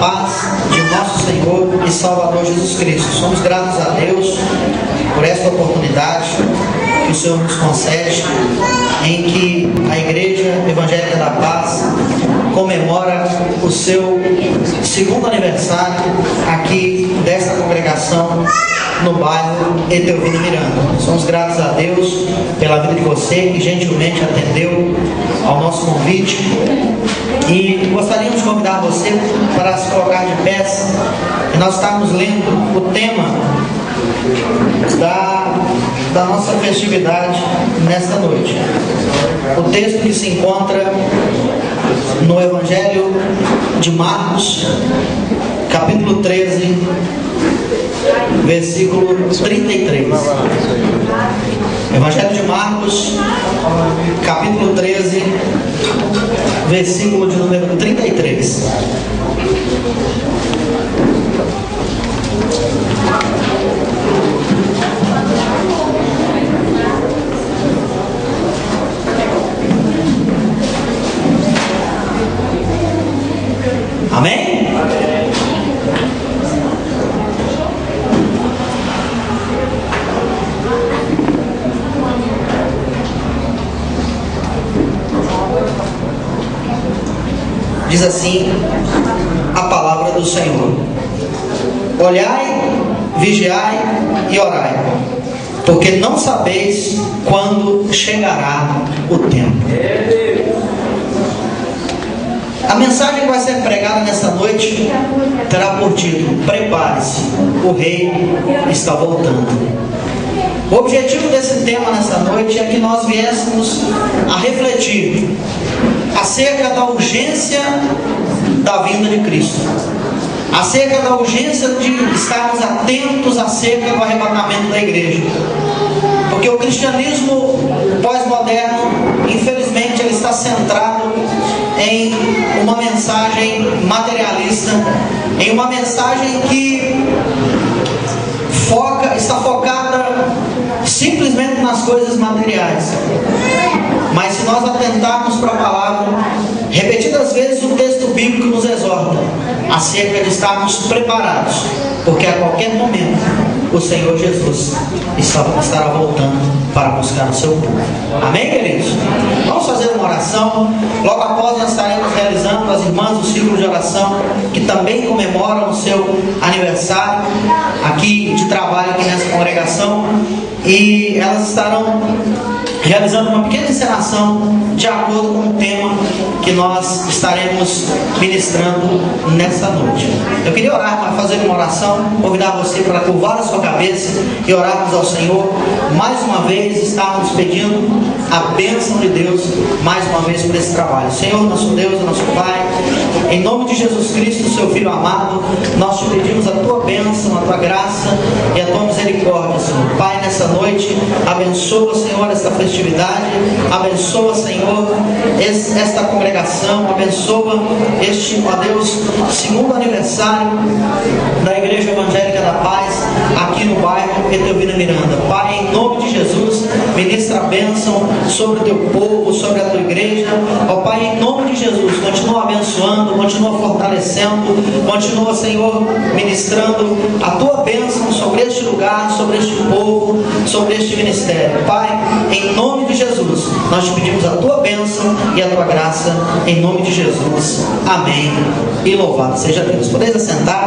paz de nosso Senhor e Salvador Jesus Cristo. Somos gratos a Deus por esta oportunidade que o Senhor nos concede, em que a Igreja Evangélica da Paz comemora o seu segundo aniversário aqui desta congregação no bairro Etelvino Miranda. Somos gratos a Deus pela vida de você que gentilmente atendeu ao nosso convite, e gostaríamos de convidar você para se colocar de pés, e nós estamos lendo o tema da nossa festividade nesta noite. O texto que se encontra no Evangelho de Marcos, capítulo 13, versículo 33. Evangelho de Marcos, capítulo 13, versículo de número 33. Amém? Diz assim a palavra do Senhor: olhai, vigiai e orai, porque não sabeis quando chegará o tempo. A mensagem que vai ser pregada nessa noite terá por título: prepare-se, o rei está voltando. O objetivo desse tema nessa noite é que nós viéssemos a refletir acerca da urgência da vinda de Cristo, acerca da urgência de estarmos atentos acerca do arrebatamento da igreja, porque o cristianismo pós-moderno, infelizmente, ele está centrado em uma mensagem materialista, em uma mensagem que está focada simplesmente nas coisas materiais. Mas se nós atentarmos para a palavra, repetidas vezes o texto bíblico nos exorta acerca de estarmos preparados, porque a qualquer momento o Senhor Jesus estará voltando para buscar o seu povo. Amém, queridos? Vamos fazer uma oração. Logo após nós estaremos realizando as irmãs do ciclo de oração, que também comemoram o seu aniversário aqui de trabalho aqui nessa congregação, e elas estarão realizando uma pequena encenação de acordo com o tema que nós estaremos ministrando nessa noite. Eu queria orar para fazer uma oração, convidar você para curvar a sua cabeça e orarmos ao Senhor. Mais uma vez estamos pedindo a bênção de Deus, mais uma vez, por esse trabalho. Senhor, nosso Deus, nosso Pai, em nome de Jesus Cristo, seu Filho amado, nós te pedimos a tua bênção, a tua graça e a tua misericórdia, Senhor. Pai, nessa noite, abençoa, Senhor, esta festividade, abençoa, Senhor, esta congregação, abençoa este, ó Deus, segundo aniversário da Igreja Evangélica da Paz, aqui no bairro Etelvino Miranda. Pai, em nome de Jesus, ministra a bênção sobre o teu povo, sobre a tua igreja. Ó Pai, em nome de Jesus, continua abençoando, continua fortalecendo, continua, Senhor, ministrando a tua bênção sobre este lugar, sobre este povo, sobre este ministério. Pai, em nome de Jesus, nós te pedimos a tua bênção e a tua graça, em nome de Jesus. Amém. E louvado seja Deus. Podeis assentar.